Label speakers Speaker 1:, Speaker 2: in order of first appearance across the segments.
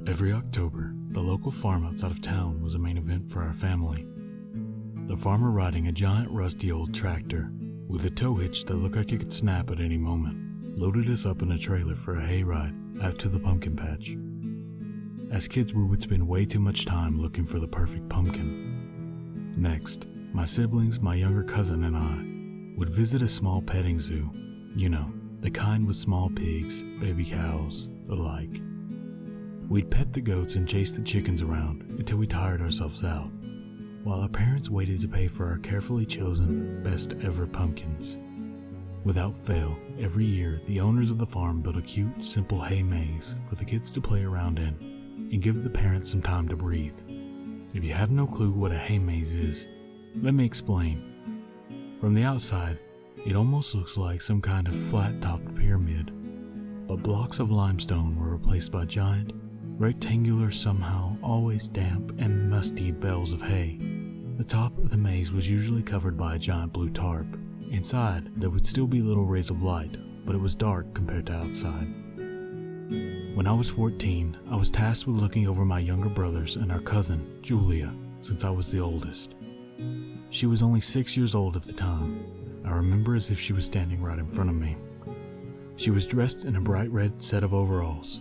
Speaker 1: Every October, the local farm outside of town was a main event for our family. The farmer riding a giant rusty old tractor with a tow hitch that looked like it could snap at any moment, loaded us up in a trailer for a hayride out to the pumpkin patch. As kids, we would spend way too much time looking for the perfect pumpkin. Next, my siblings, my younger cousin, and I would visit a small petting zoo. You know, the kind with small pigs, baby cows, the like. We'd pet the goats and chase the chickens around until we tired ourselves out, while our parents waited to pay for our carefully chosen, best ever pumpkins. Without fail, every year, the owners of the farm built a cute, simple hay maze for the kids to play around in and give the parents some time to breathe. If you have no clue what a hay maze is, let me explain. From the outside, it almost looks like some kind of flat-topped pyramid, but blocks of limestone were replaced by giant, rectangular, somehow always damp and musty bales of hay. The top of the maze was usually covered by a giant blue tarp. Inside, there would still be little rays of light, but it was dark compared to outside. When I was 14, I was tasked with looking over my younger brothers and our cousin, Julia, since I was the oldest. She was only 6 years old at the time. I remember as if she was standing right in front of me. She was dressed in a bright red set of overalls,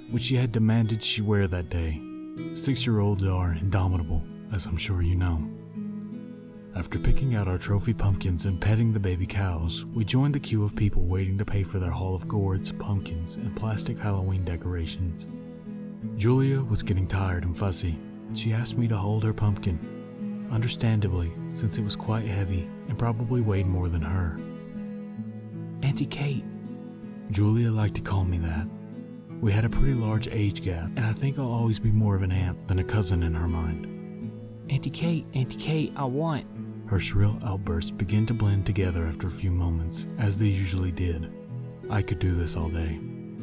Speaker 1: which she had demanded she wear that day. 6-year-olds are indomitable, as I'm sure you know. After picking out our trophy pumpkins and petting the baby cows, we joined the queue of people waiting to pay for their haul of gourds, pumpkins, and plastic Halloween decorations. Julia was getting tired and fussy. She asked me to hold her pumpkin, understandably, since it was quite heavy and probably weighed more than her. Auntie Kate. Julia liked to call me that. We had a pretty large age gap, and I think I'll always be more of an aunt than a cousin in her mind. Auntie Kate, I want... Her shrill outbursts began to blend together after a few moments, as they usually did. I could do this all day.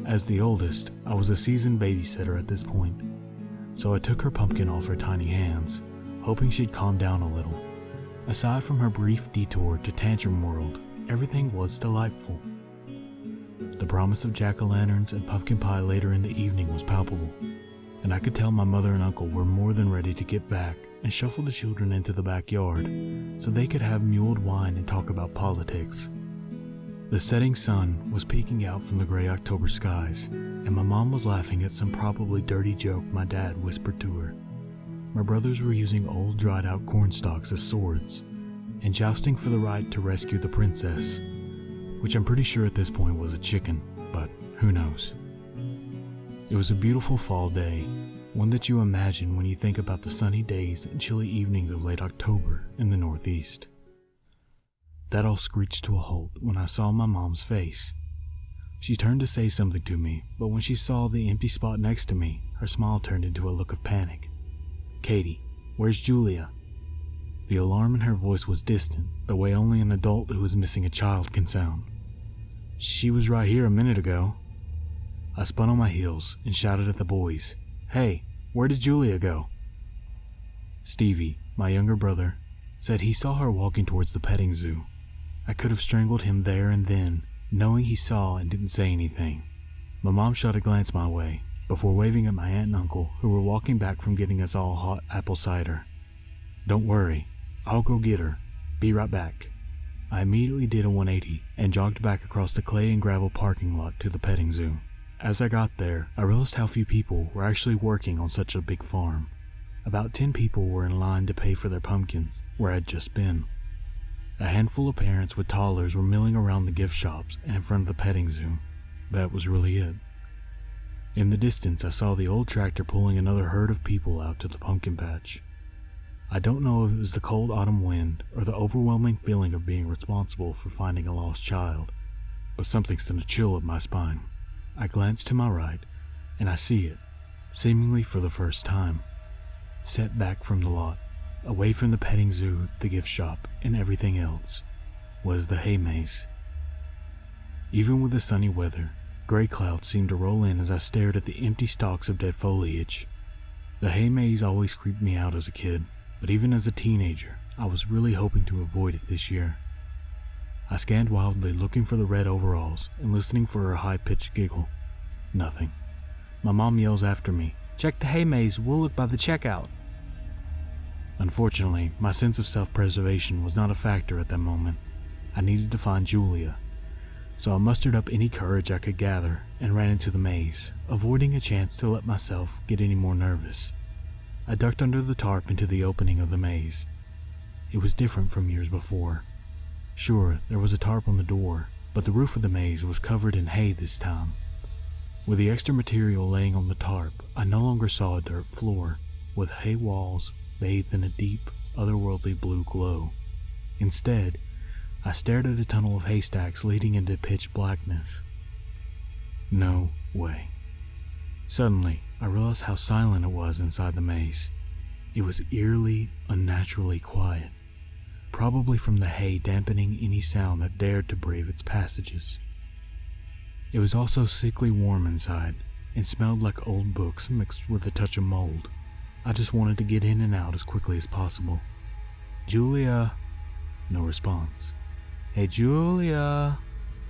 Speaker 1: As the oldest, I was a seasoned babysitter at this point, so I took her pumpkin off her tiny hands, hoping she'd calm down a little. Aside from her brief detour to Tantrum World, everything was delightful. The promise of jack-o'-lanterns and pumpkin pie later in the evening was palpable, and I could tell my mother and uncle were more than ready to get back and shuffle the children into the backyard so they could have mulled wine and talk about politics. The setting sun was peeking out from the gray October skies, and my mom was laughing at some probably dirty joke my dad whispered to her. My brothers were using old dried-out corn stalks as swords and jousting for the right to rescue the princess, which I'm pretty sure at this point was a chicken, but who knows. It was a beautiful fall day, one that you imagine when you think about the sunny days and chilly evenings of late October in the Northeast. That all screeched to a halt when I saw my mom's face. She turned to say something to me, but when she saw the empty spot next to me, her smile turned into a look of panic. Katie, where's Julia? The alarm in her voice was distant, the way only an adult who is missing a child can sound. She was right here a minute ago. I spun on my heels and shouted at the boys, "Hey, where did Julia go?" Stevie, my younger brother, said he saw her walking towards the petting zoo. I could have strangled him there and then, knowing he saw and didn't say anything. My mom shot a glance my way, before waving at my aunt and uncle who were walking back from getting us all hot apple cider. "Don't worry, I'll go get her. Be right back." I immediately did a 180 and jogged back across the clay and gravel parking lot to the petting zoo. As I got there, I realized how few people were actually working on such a big farm. About 10 people were in line to pay for their pumpkins, where I'd just been. A handful of parents with toddlers were milling around the gift shops and in front of the petting zoo. That was really it. In the distance, I saw the old tractor pulling another herd of people out to the pumpkin patch. I don't know if it was the cold autumn wind or the overwhelming feeling of being responsible for finding a lost child, but something sent a chill up my spine. I glanced to my right, and I see it, seemingly for the first time. Set back from the lot, away from the petting zoo, the gift shop, and everything else, was the hay maze. Even with the sunny weather, gray clouds seemed to roll in as I stared at the empty stalks of dead foliage. The hay maze always creeped me out as a kid, but even as a teenager, I was really hoping to avoid it this year. I scanned wildly looking for the red overalls and listening for her high-pitched giggle. Nothing. My mom yells after me,
Speaker 2: Check the hay maze, we'll look by the checkout.
Speaker 1: Unfortunately, my sense of self-preservation was not a factor at that moment. I needed to find Julia, so I mustered up any courage I could gather and ran into the maze, avoiding a chance to let myself get any more nervous. I ducked under the tarp into the opening of the maze. It was different from years before. Sure, there was a tarp on the door, but the roof of the maze was covered in hay this time. With the extra material laying on the tarp, I no longer saw a dirt floor, with hay walls bathed in a deep, otherworldly blue glow. Instead, I stared at a tunnel of haystacks leading into pitch blackness. No way. Suddenly, I realized how silent it was inside the maze. It was eerily, unnaturally quiet, probably from the hay dampening any sound that dared to brave its passages. It was also sickly warm inside, and smelled like old books mixed with a touch of mold. I just wanted to get in and out as quickly as possible. "Julia!" No response. "Hey, Julia!"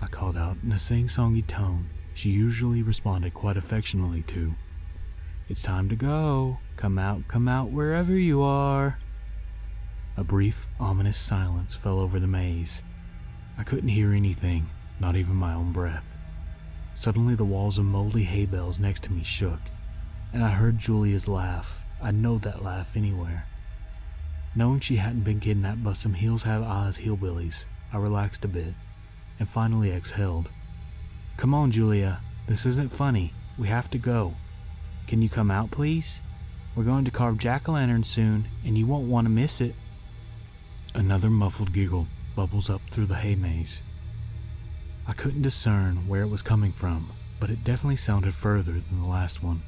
Speaker 1: I called out in a sing-songy tone she usually responded quite affectionately to. "It's time to go. Come out wherever you are." A brief, ominous silence fell over the maze. I couldn't hear anything, not even my own breath. Suddenly the walls of moldy hay bales next to me shook, and I heard Julia's laugh. I'd know that laugh anywhere. Knowing she hadn't been kidnapped by some heels-have-eyes hillbillies, I relaxed a bit, and finally exhaled. "Come on, Julia. This isn't funny. We have to go. Can you come out, please? We're going to carve jack-o'-lanterns soon, and you won't want to miss it." Another muffled giggle bubbles up through the hay maze. I couldn't discern where it was coming from, but it definitely sounded further than the last one.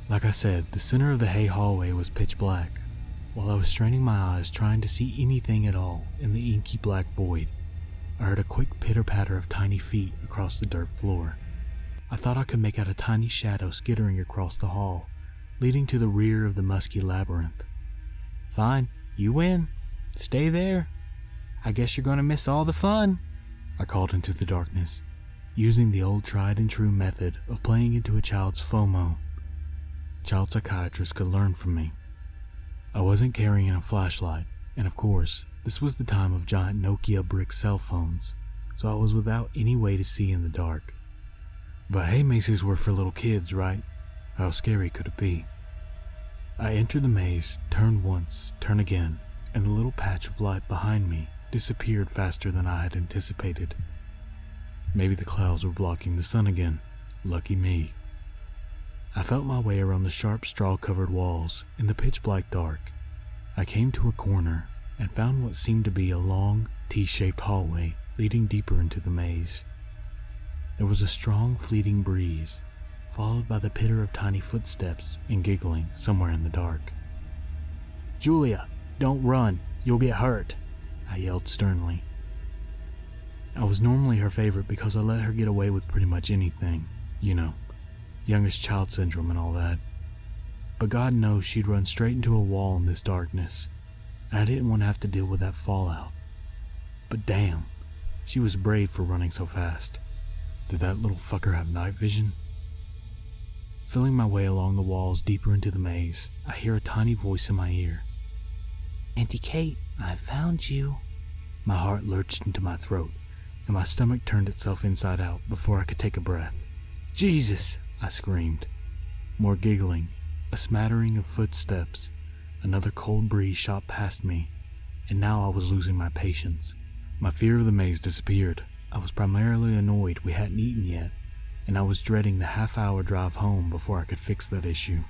Speaker 1: Like I said, the center of the hay hallway was pitch black. While I was straining my eyes trying to see anything at all in the inky black void, I heard a quick pitter-patter of tiny feet across the dirt floor. I thought I could make out a tiny shadow skittering across the hall, leading to the rear of the musky labyrinth. "Fine, you win. Stay there. I guess you're going to miss all the fun," I called into the darkness, using the old tried-and-true method of playing into a child's FOMO. Child psychiatrists could learn from me. I wasn't carrying a flashlight, and of course, this was the time of giant Nokia brick cell phones, so I was without any way to see in the dark. But hay mazes were for little kids, right? How scary could it be? I entered the maze, turned once, turned again, and the little patch of light behind me disappeared faster than I had anticipated. Maybe the clouds were blocking the sun again. Lucky me. I felt my way around the sharp straw-covered walls in the pitch-black dark. I came to a corner and found what seemed to be a long, T-shaped hallway leading deeper into the maze. There was a strong, fleeting breeze, followed by the pitter of tiny footsteps and giggling somewhere in the dark. "Julia, don't run. You'll get hurt," I yelled sternly. I was normally her favorite because I let her get away with pretty much anything, you know, youngest child syndrome and all that. But God knows she'd run straight into a wall in this darkness, and I didn't want to have to deal with that fallout. But damn, she was brave for running so fast. Did that little fucker have night vision? Feeling my way along the walls deeper into the maze, I hear a tiny voice in my ear. "Auntie Kate, I found you." My heart lurched into my throat, and my stomach turned itself inside out before I could take a breath. "Jesus!" I screamed. More giggling, a smattering of footsteps, another cold breeze shot past me, and now I was losing my patience. My fear of the maze disappeared. I was primarily annoyed we hadn't eaten yet, and I was dreading the half-hour drive home before I could fix that issue.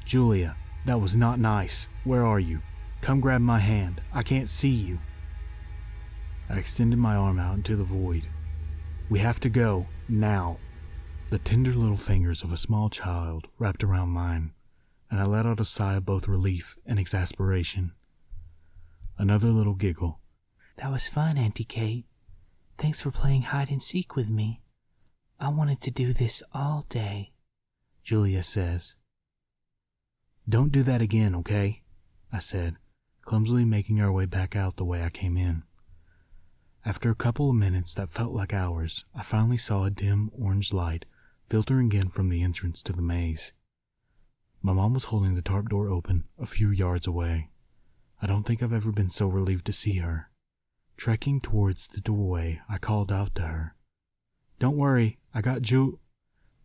Speaker 1: "Julia, that was not nice. Where are you? Come grab my hand. I can't see you." I extended my arm out into the void. "We have to go, now." The tender little fingers of a small child wrapped around mine, and I let out a sigh of both relief and exasperation. Another little giggle. "That was fun, Auntie Kate. Thanks for playing hide-and-seek with me. I wanted to do this all day," Julia says. "Don't do that again, okay?" I said, clumsily making our way back out the way I came in. After a couple of minutes that felt like hours, I finally saw a dim orange light filtering in from the entrance to the maze. My mom was holding the tarp door open a few yards away. I don't think I've ever been so relieved to see her. Trekking towards the doorway, I called out to her, "Don't worry, I got Ju—"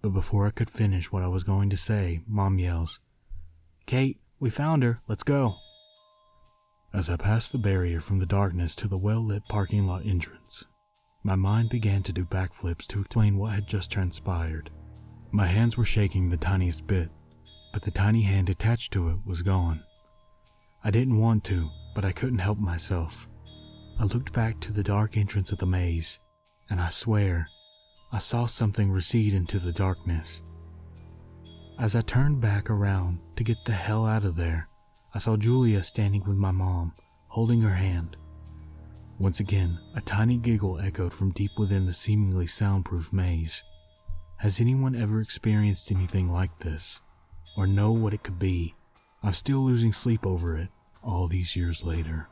Speaker 1: But before I could finish what I was going to say, Mom yells, "Kate, we found her, let's go." As I passed the barrier from the darkness to the well-lit parking lot entrance, my mind began to do backflips to explain what had just transpired. My hands were shaking the tiniest bit, but the tiny hand attached to it was gone. I didn't want to, but I couldn't help myself. I looked back to the dark entrance of the maze, and I swear, I saw something recede into the darkness. As I turned back around to get the hell out of there, I saw Julia standing with my mom, holding her hand. Once again, a tiny giggle echoed from deep within the seemingly soundproof maze. Has anyone ever experienced anything like this, or know what it could be? I'm still losing sleep over it all these years later.